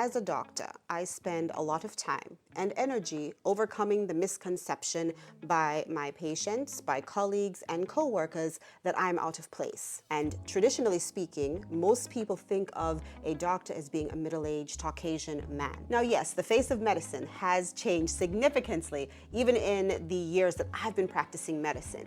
As a doctor, I spend a lot of time and energy overcoming the misconception by my patients, by colleagues, and co-workers that I'm out of place. And traditionally speaking, most people think of a doctor as being a middle-aged Caucasian man. Now, yes, the face of medicine has changed significantly, even in the years that I've been practicing medicine.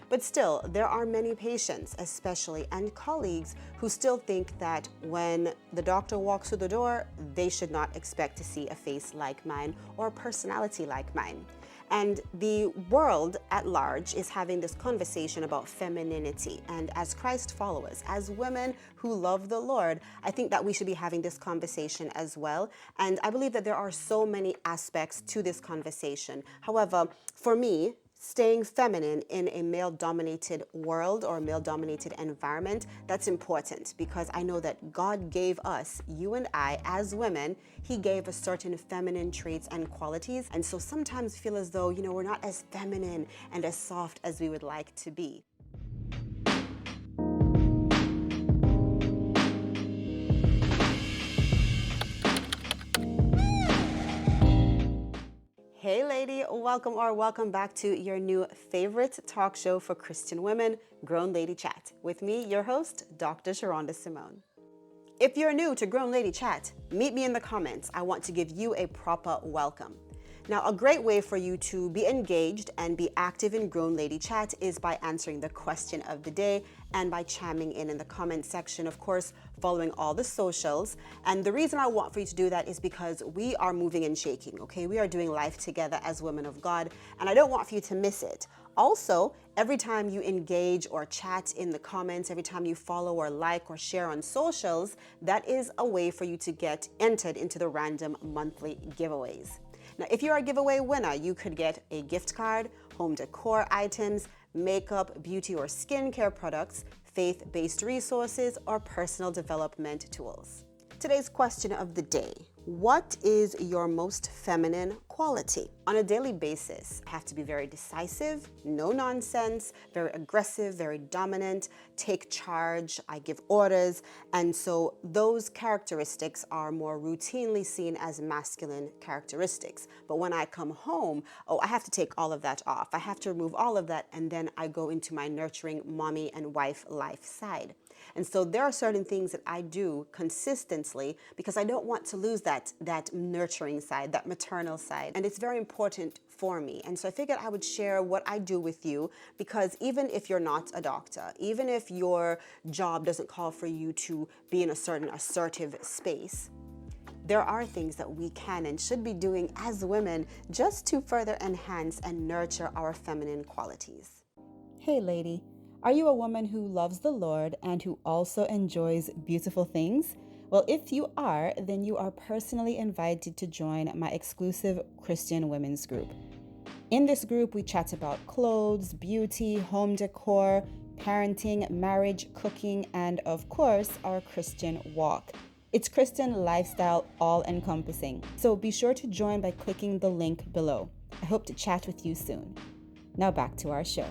But still, there are many patients, especially, and colleagues who still think that when the doctor walks through the door, they should not expect to see a face like mine or a personality like mine. And the world at large is having this conversation about femininity. And as Christ followers, as women who love the Lord, I think that we should be having this conversation as well. And I believe that there are so many aspects to this conversation. However, for me, staying feminine in a male-dominated world or male-dominated environment, that's important because I know that God gave us, you and I, as women, He gave us certain feminine traits and qualities. And so sometimes feel as though, we're not as feminine and as soft as we would like to be. Hey lady, welcome back to your new favorite talk show for Christian women, Grown Lady Chat, with me, your host, Dr. Sherunda Simone. If you're new to Grown Lady Chat, meet me in the comments. I want to give you a proper welcome. Now, a great way for you to be engaged and be active in Grown Lady Chat is by answering the question of the day and by chiming in the comment section, of course, following all the socials. And the reason I want for you to do that is because we are moving and shaking, okay? We are doing life together as women of God, and I don't want for you to miss it. Also, every time you engage or chat in the comments, every time you follow or like or share on socials, that is a way for you to get entered into the random monthly giveaways. Now, if you're a giveaway winner, you could get a gift card, home decor items, makeup, beauty or skincare products, faith-based resources, or personal development tools. Today's question of the day: what is your most feminine quality? On a daily basis, I have to be very decisive, no nonsense, very aggressive, very dominant, take charge, I give orders, and so those characteristics are more routinely seen as masculine characteristics. But when I come home, I have to take all of that off. I have to remove all of that, and then I go into my nurturing mommy and wife life side. And so there are certain things that I do consistently because I don't want to lose that nurturing side, that maternal side. And it's very important for me. And so I figured I would share what I do with you because even if you're not a doctor, even if your job doesn't call for you to be in a certain assertive space, there are things that we can and should be doing as women just to further enhance and nurture our feminine qualities. Hey lady, are you a woman who loves the Lord and who also enjoys beautiful things? Well, if you are, then you are personally invited to join my exclusive Christian women's group. In this group, we chat about clothes, beauty, home decor, parenting, marriage, cooking, and of course, our Christian walk. It's Christian lifestyle all-encompassing. So be sure to join by clicking the link below. I hope to chat with you soon. Now back to our show.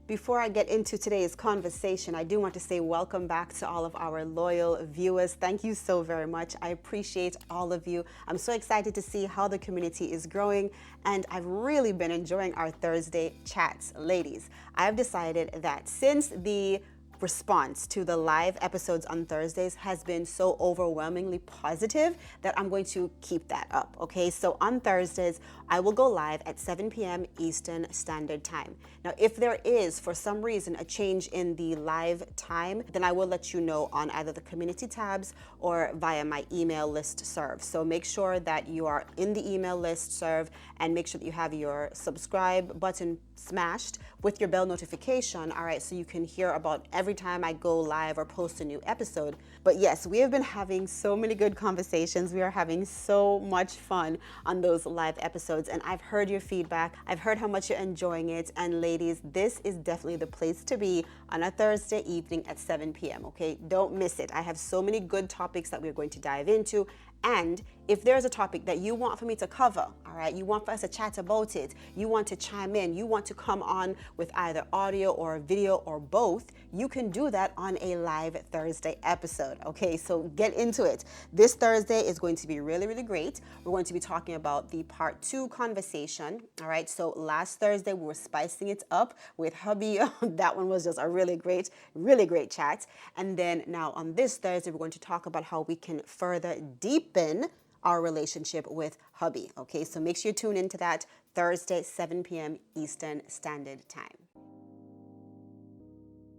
Before I get into today's conversation, I do want to say welcome back to all of our loyal viewers. Thank you so very much. I appreciate all of you. I'm so excited to see how the community is growing, and I've really been enjoying our Thursday chats. Ladies, I've decided that since the response to the live episodes on Thursdays has been so overwhelmingly positive that I'm going to keep that up, okay? So on Thursdays, I will go live at 7 p.m. Eastern Standard Time. Now, if there is, for some reason, a change in the live time, then I will let you know on either the community tabs or via my email list serve. So make sure that you are in the email list serve and make sure that you have your subscribe button smashed with your bell notification, all right, so you can hear about every time I go live or post a new episode. But yes, we have been having so many good conversations. We are having so much fun on those live episodes, and I've heard your feedback. I've heard how much you're enjoying it, and ladies, this is definitely the place to be on a Thursday evening at 7 p.m., okay? Don't miss it. I have so many good topics that we're going to dive into. And if there's a topic that you want for me to cover, all right, you want for us to chat about it, you want to chime in, you want to come on with either audio or video or both, you can do that on a live Thursday episode. Okay, so get into it. This Thursday is going to be really, really great. We're going to be talking about the part 2 conversation. All right, so last Thursday we were spicing it up with hubby. That one was just a really great chat. And then now on this Thursday, we're going to talk about how we can further deepen our relationship with hubby. Okay, so make sure you tune into that Thursday, 7 p.m. Eastern Standard Time.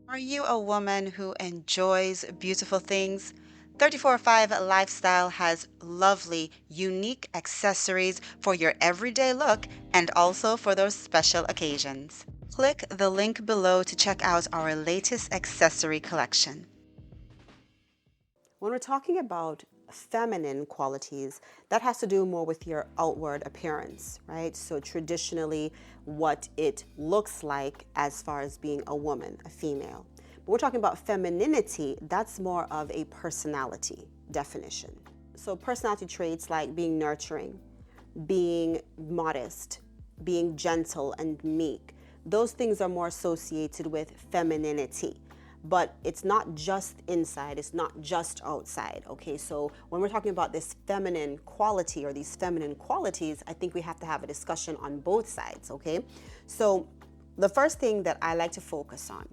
Are you a woman who enjoys beautiful things? 34/5 Lifestyle has lovely, unique accessories for your everyday look and also for those special occasions. Click the link below to check out our latest accessory collection. When we're talking about feminine qualities, that has to do more with your outward appearance, right? So traditionally, what it looks like as far as being a woman, a female. But we're talking about femininity, that's more of a personality definition. So personality traits like being nurturing, being modest, being gentle and meek, those things are more associated with femininity. But it's not just inside, it's not just outside, okay? So when we're talking about this feminine quality or these feminine qualities, I think we have to have a discussion on both sides, okay? So the first thing that I like to focus on,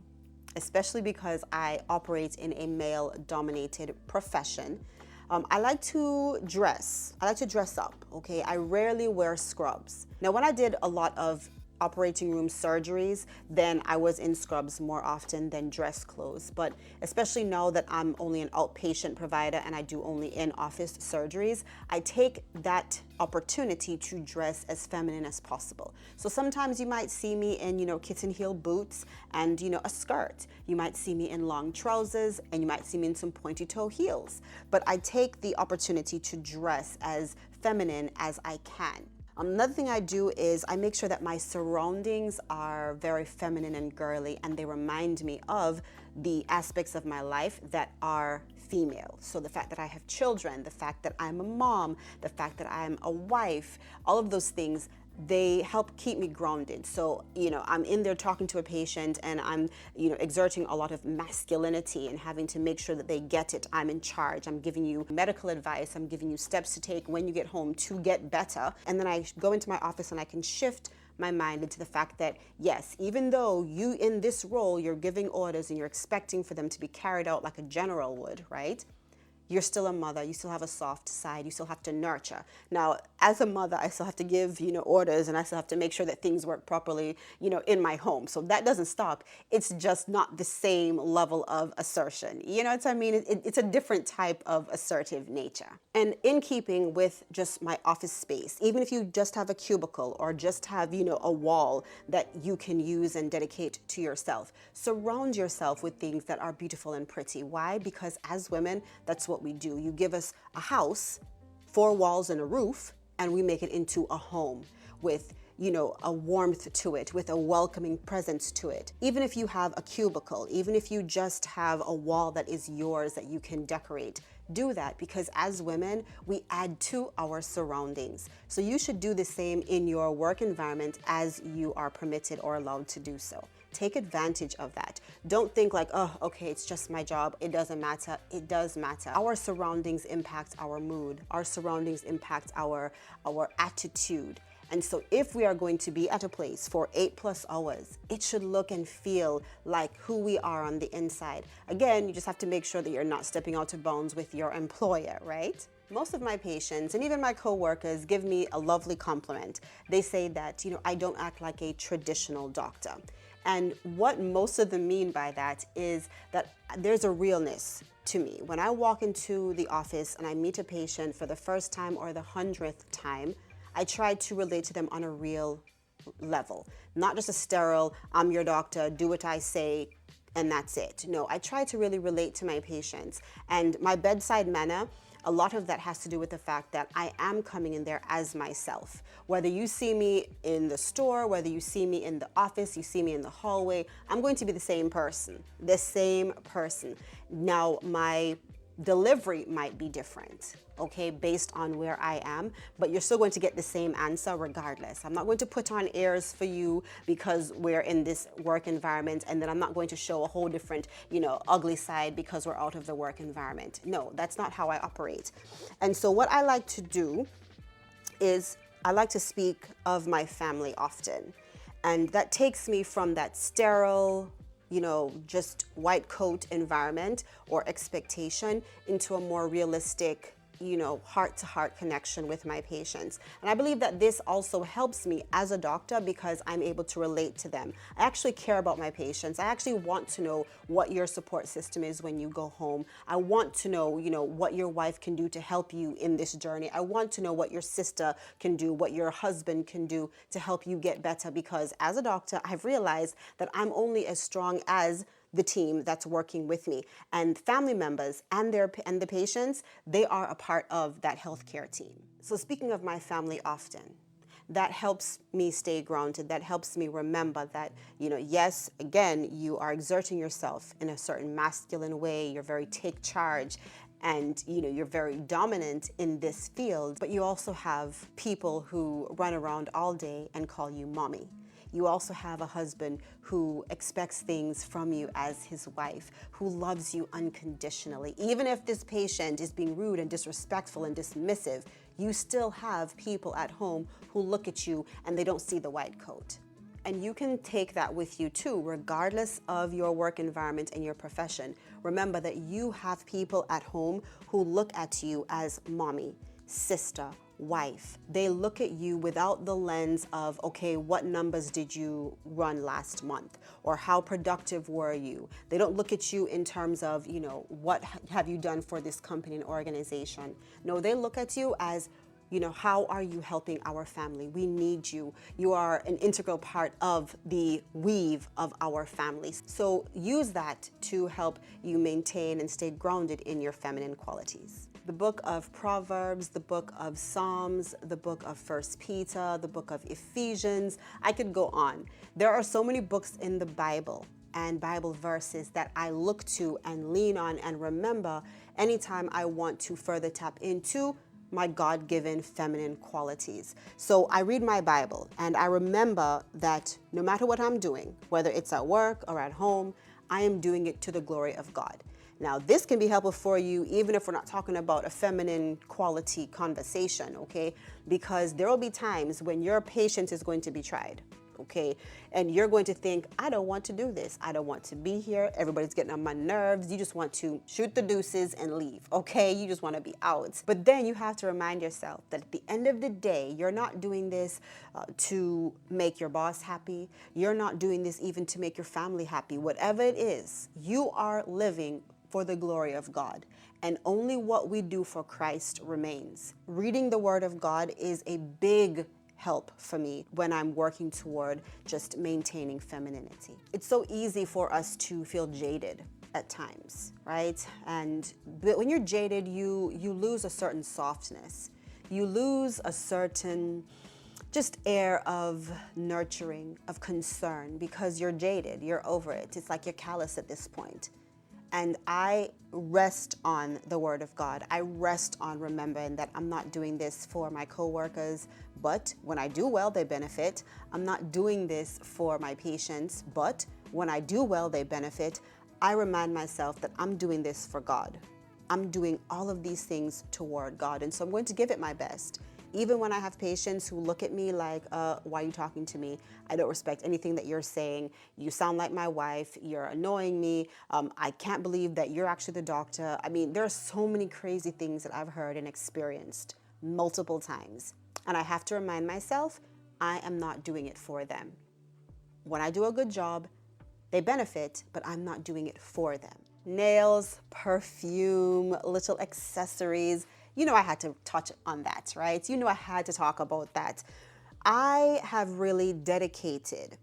especially because I operate in a male-dominated profession, I like to dress. I like to dress up, okay? I rarely wear scrubs. Now, when I did a lot of operating room surgeries, then I was in scrubs more often than dress clothes. But especially now that I'm only an outpatient provider and I do only in-office surgeries, I take that opportunity to dress as feminine as possible. So sometimes you might see me in, kitten heel boots and, a skirt. You might see me in long trousers and you might see me in some pointy toe heels. But I take the opportunity to dress as feminine as I can. Another thing I do is I make sure that my surroundings are very feminine and girly, and they remind me of the aspects of my life that are female. So the fact that I have children, the fact that I'm a mom, the fact that I'm a wife, all of those things, they help keep me grounded. So, I'm in there talking to a patient and I'm, exerting a lot of masculinity and having to make sure that they get it. I'm in charge. I'm giving you medical advice. I'm giving you steps to take when you get home to get better. And then I go into my office and I can shift my mind into the fact that, yes, even though you in this role, you're giving orders and you're expecting for them to be carried out like a general would, right? You're still a mother, you still have a soft side, you still have to nurture. Now, as a mother, I still have to give, orders, and I still have to make sure that things work properly, in my home. So that doesn't stop. It's just not the same level of assertion. You know what I mean? It's a different type of assertive nature. And in keeping with just my office space, even if you just have a cubicle or just have, a wall that you can use and dedicate to yourself, surround yourself with things that are beautiful and pretty. Why? Because as women, that's what we do. You give us a house, 4 walls and a roof, and we make it into a home with, a warmth to it, with a welcoming presence to it. Even if you have a cubicle, even if you just have a wall that is yours that you can decorate, do that, because as women, we add to our surroundings. So you should do the same in your work environment as you are permitted or allowed to do so. Take advantage of that. Don't think like, oh, okay, it's just my job. It doesn't matter. It does matter. Our surroundings impact our mood. Our surroundings impact our attitude. And so if we are going to be at a place for 8+ hours, it should look and feel like who we are on the inside. Again, you just have to make sure that you're not stepping out of bounds with your employer, right? Most of my patients and even my coworkers give me a lovely compliment. They say that, I don't act like a traditional doctor. And what most of them mean by that is that there's a realness to me. When I walk into the office and I meet a patient for the first time or the 100th time, I try to relate to them on a real level. Not just a sterile, I'm your doctor, do what I say, and that's it. No, I try to really relate to my patients. And my bedside manner, a lot of that has to do with the fact that I am coming in there as myself. Whether you see me in the store, whether you see me in the office, you see me in the hallway, I'm going to be the same person. The same person. Now, my delivery might be different, okay, based on where I am, but you're still going to get the same answer regardless. I'm not going to put on airs for you because we're in this work environment, and then I'm not going to show a whole different, ugly side because we're out of the work environment. No, that's not how I operate. And so what I like to do is I like to speak of my family often. And that takes me from that sterile, just white coat environment or expectation into a more realistic, heart to heart connection with my patients. And I believe that this also helps me as a doctor because I'm able to relate to them. I actually care about my patients. I actually want to know what your support system is when you go home. I want to know, what your wife can do to help you in this journey. I want to know what your sister can do, what your husband can do to help you get better, because as a doctor, I've realized that I'm only as strong as the team that's working with me, and family members and the patients, they are a part of that healthcare team. So speaking of my family often, that helps me stay grounded. That helps me remember that, yes, again, you are exerting yourself in a certain masculine way. You're very take charge, and you're very dominant in this field, but you also have people who run around all day and call you mommy. You also have a husband who expects things from you as his wife, who loves you unconditionally. Even if this patient is being rude and disrespectful and dismissive, you still have people at home who look at you and they don't see the white coat. And you can take that with you too, regardless of your work environment and your profession. Remember that you have people at home who look at you as mommy, sister, wife. They look at you without the lens of, okay, what numbers did you run last month? Or how productive were you? They don't look at you in terms of, what have you done for this company and organization? No, they look at you as, how are you helping our family? We need you. You are an integral part of the weave of our families. So use that to help you maintain and stay grounded in your feminine qualities. The book of Proverbs, the book of Psalms, the book of First Peter, the book of Ephesians. I could go on. There are so many books in the Bible and Bible verses that I look to and lean on and remember anytime I want to further tap into my God-given feminine qualities. So I read my Bible and I remember that no matter what I'm doing, whether it's at work or at home, I am doing it to the glory of God. Now, this can be helpful for you even if we're not talking about a feminine quality conversation, okay? Because there will be times when your patience is going to be tried, okay? And you're going to think, I don't want to do this. I don't want to be here. Everybody's getting on my nerves. You just want to shoot the deuces and leave, okay? You just want to be out. But then you have to remind yourself that at the end of the day, you're not doing this to make your boss happy. You're not doing this even to make your family happy. Whatever it is, you are living for the glory of God. And only what we do for Christ remains. Reading the Word of God is a big help for me when I'm working toward just maintaining femininity. It's so easy for us to feel jaded at times, right? And when you're jaded, you lose a certain softness. You lose a certain just air of nurturing, of concern, because you're jaded, you're over it. It's like you're callous at this point. And I rest on the Word of God. I rest on remembering that I'm not doing this for my coworkers, but when I do well, they benefit. I'm not doing this for my patients, but when I do well, they benefit. I remind myself that I'm doing this for God. I'm doing all of these things toward God. And so I'm going to give it my best. Even when I have patients who look at me like, why are you talking to me? I don't respect anything that you're saying. You sound like my wife. You're annoying me. I can't believe that you're actually the doctor. I mean, there are so many crazy things that I've heard and experienced multiple times. And I have to remind myself, I am not doing it for them. When I do a good job, they benefit, but I'm not doing it for them. Nails, perfume, little accessories. I had to touch on that, right? I had to talk about that. I have really dedicated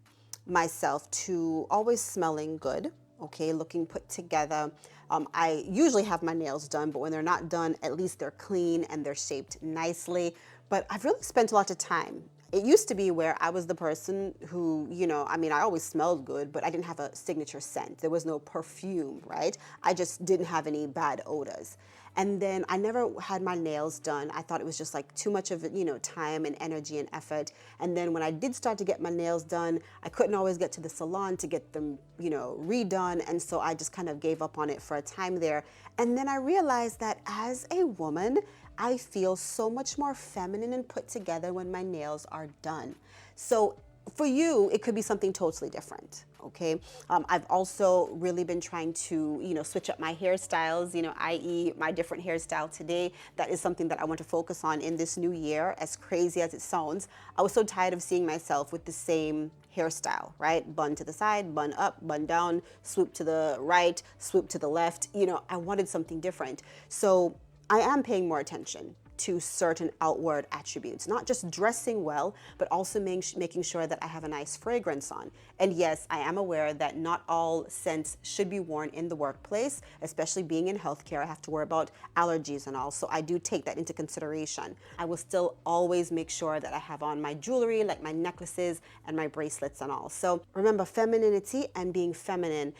myself to always smelling good, okay, looking put together. I usually have my nails done, but when they're not done, at least they're clean and they're shaped nicely. But I've really spent a lot of time It used to be where I was the person who, I mean, I always smelled good, but I didn't have a signature scent. There was no perfume, right? I just didn't have any bad odors. And then I never had my nails done. I thought it was just like too much of, time and energy and effort. And then when I did start to get my nails done, I couldn't always get to the salon to get them, redone. And so I just kind of gave up on it for a time there. And then I realized that as a woman, I feel so much more feminine and put together when my nails are done. So for you, it could be something totally different. Okay. I've also really been trying to, switch up my hairstyles, i.e. my different hairstyle today. That is something that I want to focus on in this new year, as crazy as it sounds. I was so tired of seeing myself with the same hairstyle, right? Bun to the side, bun up, bun down, swoop to the right, swoop to the left. I wanted something different. So I am paying more attention to certain outward attributes, not just dressing well, but also making sure that I have a nice fragrance on. And yes, I am aware that not all scents should be worn in the workplace, especially being in healthcare. I have to worry about allergies and all, so I do take that into consideration. I will still always make sure that I have on my jewelry, like my necklaces and my bracelets and all. So remember, femininity and being feminine,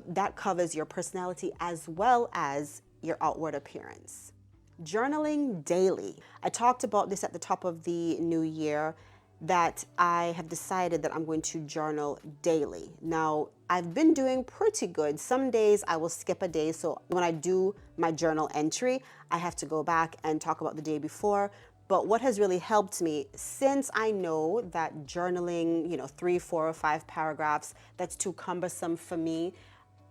that covers your personality as well as your outward appearance. Journaling daily. I talked about this at the top of the new year, that I have decided that I'm going to journal daily. Now, I've been doing pretty good. Some days I will skip a day. So when I do my journal entry, I have to go back and talk about the day before. But what has really helped me, since I know that journaling, 3, 4, or 5 paragraphs, that's too cumbersome for me,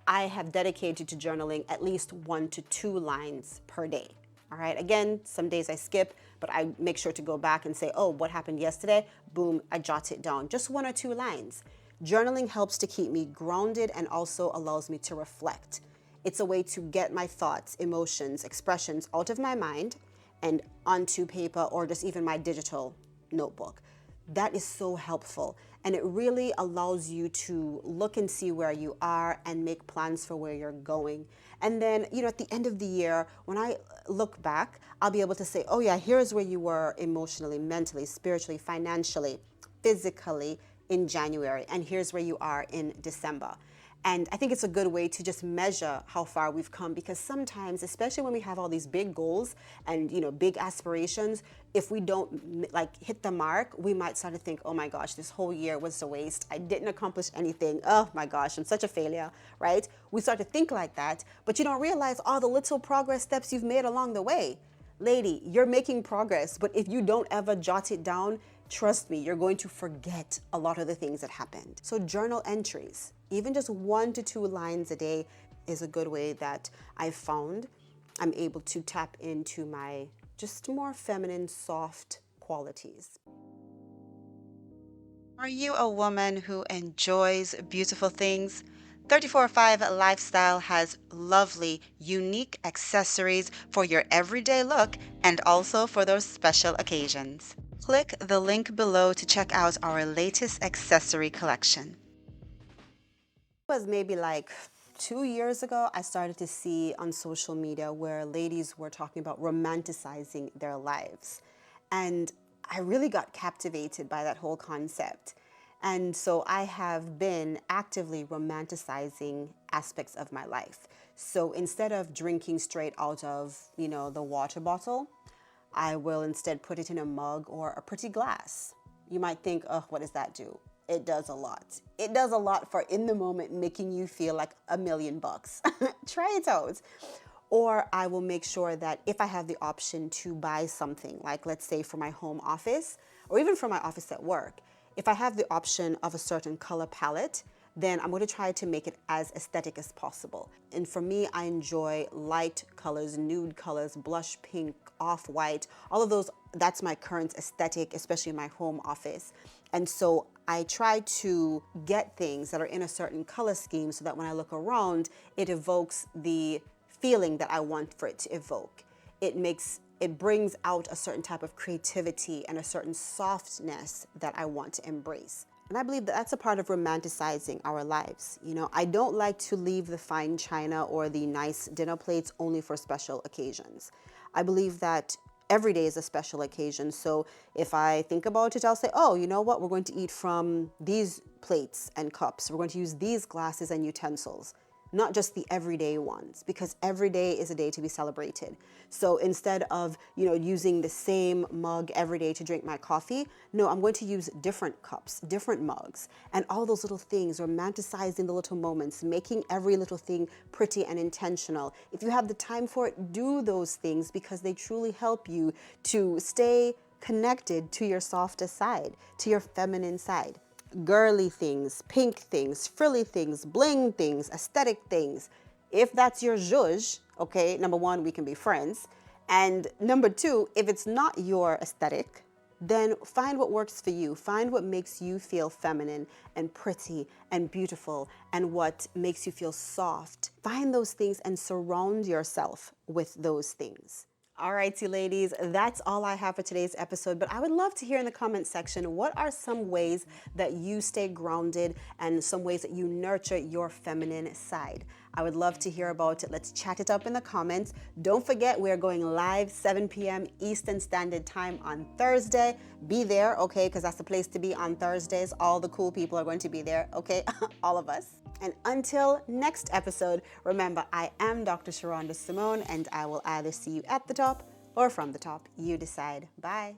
I have dedicated to journaling at least 1 to 2 lines per day. All right, again, some days I skip, but I make sure to go back and say, oh, what happened yesterday? Boom, I jot it down. Just 1 or 2 lines. Journaling helps to keep me grounded and also allows me to reflect. It's a way to get my thoughts, emotions, expressions out of my mind and onto paper or just even my digital notebook. That is so helpful. And it really allows you to look and see where you are and make plans for where you're going. And then, at the end of the year, when I look back, I'll be able to say, oh yeah, here's where you were emotionally, mentally, spiritually, financially, physically in January. And here's where you are in December. And I think it's a good way to just measure how far we've come, because sometimes, especially when we have all these big goals and, big aspirations, if we don't hit the mark, we might start to think, oh my gosh, this whole year was a waste. I didn't accomplish anything. Oh my gosh, I'm such a failure, right? We start to think like that, but you don't realize all the little progress steps you've made along the way. Lady, you're making progress, but if you don't ever jot it down, trust me, you're going to forget a lot of the things that happened. So journal entries, even just 1 to 2 lines a day, is a good way that I've found I'm able to tap into my just more feminine, soft qualities. Are you a woman who enjoys beautiful things? 34/5 Lifestyle has lovely, unique accessories for your everyday look and also for those special occasions. Click the link below to check out our latest accessory collection. It was maybe like 2 years ago, I started to see on social media where ladies were talking about romanticizing their lives. And I really got captivated by that whole concept. And so I have been actively romanticizing aspects of my life. So instead of drinking straight out of, the water bottle, I will instead put it in a mug or a pretty glass. You might think, oh, what does that do? It does a lot. It does a lot for in the moment making you feel like $1,000,000. Try it out. Or I will make sure that if I have the option to buy something, like let's say for my home office, or even for my office at work, if I have the option of a certain color palette, then I'm going to try to make it as aesthetic as possible. And for me, I enjoy light colors, nude colors, blush pink, off-white, all of those. That's my current aesthetic, especially in my home office. And so I try to get things that are in a certain color scheme so that when I look around, it evokes the feeling that I want for it to evoke. It brings out a certain type of creativity and a certain softness that I want to embrace. And I believe that that's a part of romanticizing our lives. I don't like to leave the fine china or the nice dinner plates only for special occasions. I believe that every day is a special occasion. So if I think about it, I'll say, oh, you know what? We're going to eat from these plates and cups. We're going to use these glasses and utensils, not just the everyday ones, because every day is a day to be celebrated. So instead of, using the same mug every day to drink my coffee, no, I'm going to use different cups, different mugs, and all those little things, romanticizing the little moments, making every little thing pretty and intentional. If you have the time for it, do those things because they truly help you to stay connected to your softest side, to your feminine side. Girly things, pink things, frilly things, bling things, aesthetic things. If that's your zhuzh, okay, number one, we can be friends. And number two, if it's not your aesthetic, then find what works for you. Find what makes you feel feminine and pretty and beautiful and what makes you feel soft. Find those things and surround yourself with those things. All righty, ladies, that's all I have for today's episode, but I would love to hear in the comment section, what are some ways that you stay grounded and some ways that you nurture your feminine side? I would love to hear about it. Let's chat it up in the comments. Don't forget, we're going live 7 p.m. Eastern Standard Time on Thursday. Be there, okay, because that's the place to be on Thursdays. All the cool people are going to be there, okay? All of us. And until next episode, remember, I am Dr. Sherunda Simone, and I will either see you at the top or from the top. You decide. Bye.